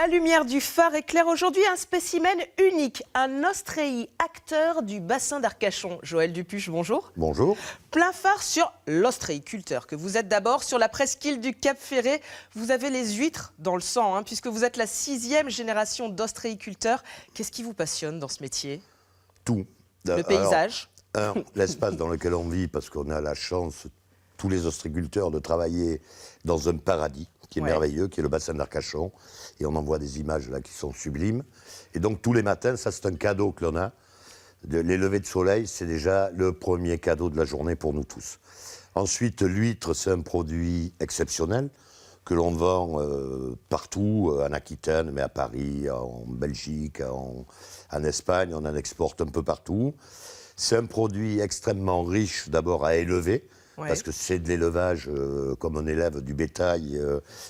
La lumière du phare éclaire aujourd'hui un spécimen unique, un ostréi, acteur du bassin d'Arcachon. Joël Dupuche, bonjour. Bonjour. Plein phare sur l'ostréiculteur que vous êtes d'abord. Sur la presqu'île du Cap Ferret, vous avez les huîtres dans le sang, puisque vous êtes la 6e génération d'ostréiculteurs. Qu'est-ce qui vous passionne dans ce métier? Tout. Le paysage. L'espace dans lequel on vit, parce qu'on a la chance, tous les ostréiculteurs, de travailler dans un paradis qui est merveilleux, qui est le bassin d'Arcachon. Et on en voit des images là qui sont sublimes. Et donc tous les matins, ça c'est un cadeau que l'on a. Les levées de soleil, c'est déjà le premier cadeau de la journée pour nous tous. Ensuite, l'huître, c'est un produit exceptionnel que l'on vend partout, en Aquitaine, mais à Paris, en Belgique, en Espagne, on en exporte un peu partout. C'est un produit extrêmement riche d'abord à élever, parce que c'est de l'élevage comme on élève du bétail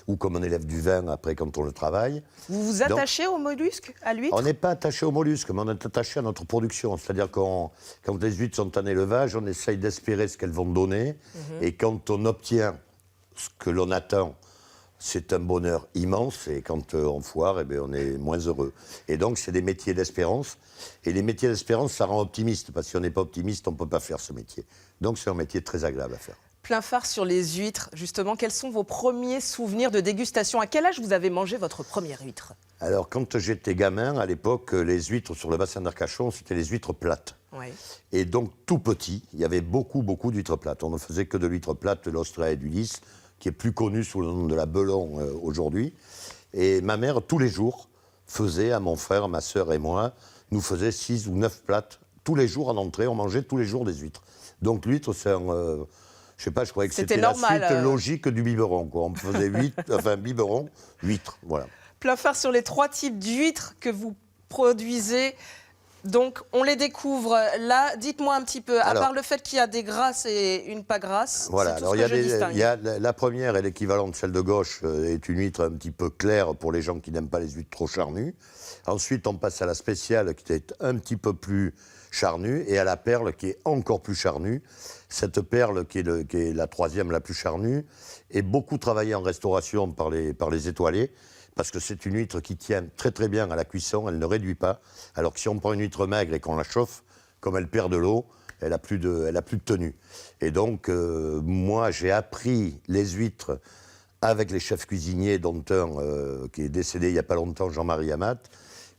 ou comme on élève du vin après quand on le travaille. Vous vous attachez aux mollusques, à l'huître? On n'est pas attaché aux mollusques, mais on est attaché à notre production. C'est-à-dire quand les huîtres sont en élevage, on essaye d'espérer ce qu'elles vont donner. Et quand on obtient ce que l'on attend, c'est un bonheur immense. Et quand on foire, eh bien, on est moins heureux. Et donc, c'est des métiers d'espérance. Et les métiers d'espérance, ça rend optimiste. Parce que si on n'est pas optimiste, on ne peut pas faire ce métier. Donc, c'est un métier très agréable à faire. Plein phare sur les huîtres, justement. Quels sont vos premiers souvenirs de dégustation? À quel âge vous avez mangé votre première huître? Alors, quand j'étais gamin, à l'époque, les huîtres sur le bassin d'Arcachon, c'était les huîtres plates. Et donc, tout petit, il y avait beaucoup d'huîtres plates. On ne faisait que de l'huître plate, de l'Ostréa et du Lys, qui est plus connu sous le nom de la Belon aujourd'hui. Et ma mère, tous les jours, faisait à mon frère, ma sœur et moi, nous faisait 6 ou 9 plates. Tous les jours en entrée, on mangeait tous les jours des huîtres. Donc l'huître, c'est un... je sais pas, je croyais que c'était la suite logique du biberon, quoi. On faisait biberon, huître, voilà. Plein phare sur les 3 types d'huîtres que vous produisez. Donc, on les découvre là. Dites-moi un petit peu, à part le fait qu'il y a des grasses et une pas grasse, voilà, c'est tout ce que je distingue. Il y a la première, et l'équivalent de celle de gauche, est une huître un petit peu claire pour les gens qui n'aiment pas les huîtres trop charnues. Ensuite, on passe à la spéciale qui est un petit peu plus charnue, et à la perle qui est encore plus charnue. Cette perle, qui est la 3e la plus charnue, est beaucoup travaillée en restauration par les étoilés, parce que c'est une huître qui tient très très bien à la cuisson, elle ne réduit pas. Alors que si on prend une huître maigre et qu'on la chauffe, comme elle perd de l'eau, elle a plus de tenue. Et donc, moi, j'ai appris les huîtres avec les chefs cuisiniers, dont un qui est décédé il n'y a pas longtemps, Jean-Marie Amat,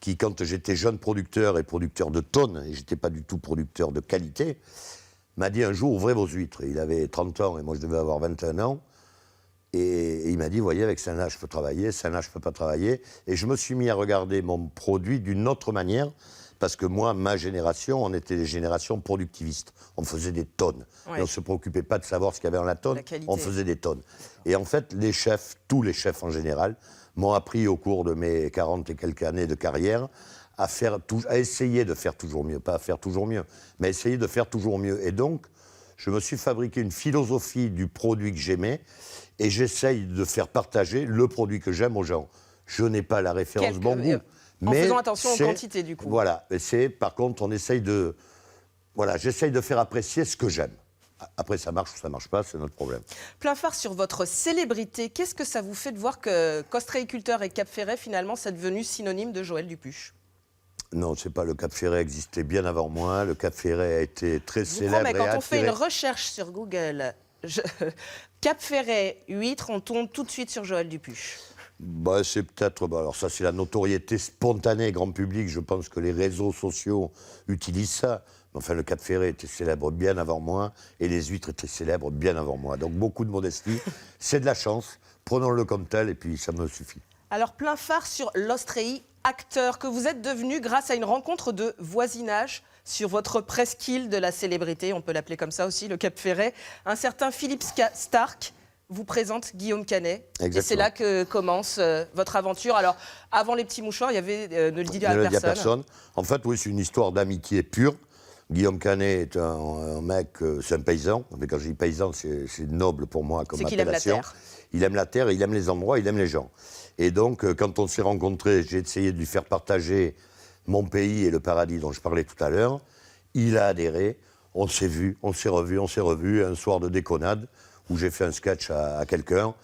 qui, quand j'étais jeune producteur et producteur de tonnes, et je n'étais pas du tout producteur de qualité, m'a dit un jour, ouvrez vos huîtres. Il avait 30 ans et moi je devais avoir 21 ans. Et il m'a dit, voyez, avec celle-là, je peux travailler, celle-là, je ne peux pas travailler. Et je me suis mis à regarder mon produit d'une autre manière, parce que moi, ma génération, on était des générations productivistes. On faisait des tonnes. Et on ne se préoccupait pas de savoir ce qu'il y avait dans la tonne, on faisait des tonnes. Et en fait, les chefs, tous les chefs en général, m'ont appris au cours de mes 40 et quelques années de carrière à essayer de faire toujours mieux. Pas à faire toujours mieux, mais à essayer de faire toujours mieux. Et donc, je me suis fabriqué une philosophie du produit que j'aimais, et j'essaye de faire partager le produit que j'aime aux gens. Je n'ai pas la référence bon goût. En faisant attention aux quantités, du coup. Voilà. Et par contre, on essaye de... Voilà, j'essaye de faire apprécier ce que j'aime. Après, ça marche ou ça ne marche pas, c'est notre problème. Plein phare sur votre célébrité. Qu'est-ce que ça vous fait de voir qu'ostréiculteur et Cap Ferret, finalement, c'est devenu synonyme de Joël Dupuche? Non, c'est pas, le Cap Ferret existait bien avant moi. Le Cap Ferret a été très célèbre. Mais quand on fait une recherche sur Google, Cap Ferret, huître, on tombe tout de suite sur Joël Dupuche. Bah, c'est peut-être... Bah, alors ça, c'est la notoriété spontanée, grand public. Je pense que les réseaux sociaux utilisent ça. Mais enfin, le Cap Ferret était célèbre bien avant moi, et les huîtres étaient célèbres bien avant moi. Donc beaucoup de modestie. C'est de la chance. Prenons-le comme tel, et puis ça me suffit. Alors, plein phare sur l'ostréi, acteur que vous êtes devenu grâce à une rencontre de voisinage sur votre presqu'île de la célébrité, on peut l'appeler comme ça aussi, le Cap Ferret. Un certain Philippe Starck vous présente Guillaume Canet. Exactement. Et c'est là que commence votre aventure. Alors, avant les petits mouchoirs, il y avait ne le dis à personne. En fait, oui, c'est une histoire d'amitié pure. Guillaume Canet est un mec, c'est un paysan. Mais quand je dis paysan, c'est noble pour moi comme appellation. Il aime la terre, il aime les endroits, il aime les gens. Et donc, quand on s'est rencontrés, j'ai essayé de lui faire partager mon pays et le paradis dont je parlais tout à l'heure. Il a adhéré, on s'est vu, on s'est revu, un soir de déconnade, où j'ai fait un sketch à quelqu'un.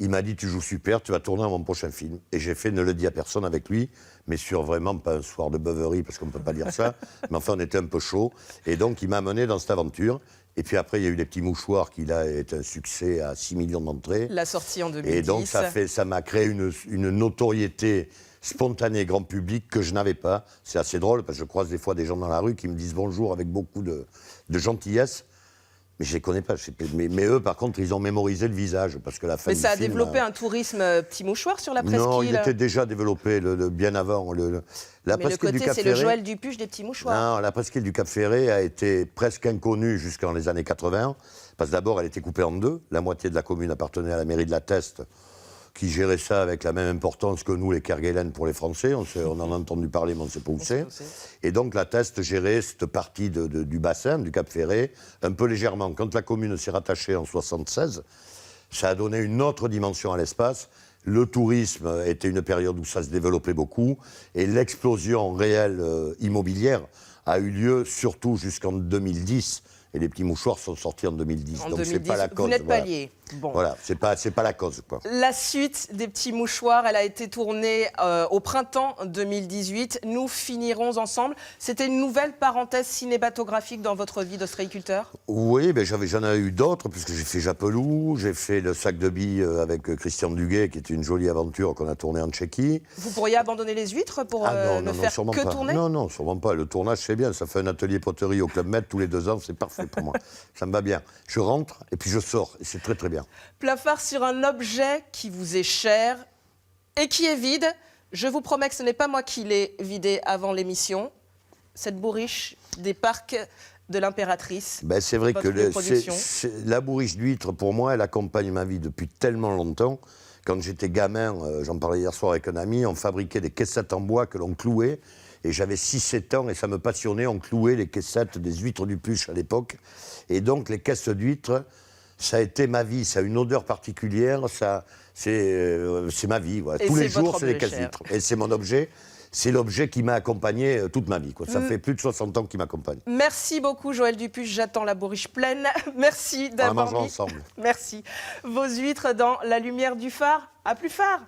Il m'a dit, tu joues super, tu vas tourner dans mon prochain film. Et j'ai fait Ne le dis à personne avec lui, mais sur vraiment pas un soir de beuverie, parce qu'on ne peut pas dire ça. Mais enfin, on était un peu chaud. Et donc, il m'a mené dans cette aventure. Et puis après, il y a eu Les Petits Mouchoirs, qui là est un succès à 6 millions d'entrées. La sortie en 2010. Et donc, ça m'a créé une notoriété spontanée, grand public, que je n'avais pas. C'est assez drôle, parce que je croise des fois des gens dans la rue qui me disent bonjour avec beaucoup de gentillesse. Mais je les connais pas. Mais eux, par contre, ils ont mémorisé le visage, parce que la fin Mais du ça a film, développé un tourisme petit mouchoir sur la presqu'île. Non, il était déjà développé bien avant. La Mais le presqu'île du côté, Cap c'est le Ferré. Joël Dupuche des petits mouchoirs. Non, la presqu'île du Cap Ferré a été presque inconnue jusqu'en les années 80, parce que d'abord, elle était coupée en deux. La moitié de la commune appartenait à la mairie de La Teste, qui gérait ça avec la même importance que nous, les Kerguelen, pour les Français. On en a entendu parler, mais on ne sait pas où c'est. Et donc, La Teste gérait cette partie du bassin, du Cap Ferré, un peu légèrement. Quand la commune s'est rattachée en 1976, ça a donné une autre dimension à l'espace. Le tourisme était une période où ça se développait beaucoup, et l'explosion réelle immobilière a eu lieu surtout jusqu'en 2010. Et Les Petits Mouchoirs sont sortis en 2010. Donc c'est pas la cause. Vous n'êtes pas voilà. liés. Bon. Voilà, c'est pas la cause, quoi. La suite des Petits Mouchoirs, elle a été tournée au printemps 2018. Nous finirons ensemble. C'était une nouvelle parenthèse cinématographique dans votre vie d'ostréiculteur? Oui, ben j'en ai eu d'autres, puisque j'ai fait Japelou, j'ai fait Le Sac de billes avec Christian Duguay, qui était une jolie aventure qu'on a tournée en Tchéquie. Vous pourriez abandonner les huîtres pour ne faire sûrement que pas. tourner? Non, sûrement pas. Le tournage, c'est bien. Ça fait un atelier poterie au Club Med tous les 2 ans, c'est parfait pour moi. Ça me va bien. Je rentre et puis je sors, et c'est très très bien. Plafard sur un objet qui vous est cher et qui est vide. Je vous promets que ce n'est pas moi qui l'ai vidé avant l'émission. Cette bourriche des parcs de l'Impératrice. Ben, c'est vrai votre que lieu de production. la bourriche d'huître, pour moi, elle accompagne ma vie depuis tellement longtemps. Quand j'étais gamin, j'en parlais hier soir avec un ami, on fabriquait des caissettes en bois que l'on clouait. Et j'avais 6-7 ans et ça me passionnait. On clouait les caissettes des huîtres du Puche à l'époque. Et donc, les caisses d'huîtres, ça a été ma vie. Ça a une odeur particulière. C'est ma vie. Voilà. Tous les jours, c'est des caisses d'huîtres. Et c'est mon objet. C'est l'objet qui m'a accompagné toute ma vie, quoi. Ça fait plus de 60 ans qu'il m'accompagne. Merci beaucoup, Joël Dupuche. J'attends la bourriche pleine. Merci d'avoir mis... ensemble. Merci. Vos huîtres dans la lumière du phare. À plus phare.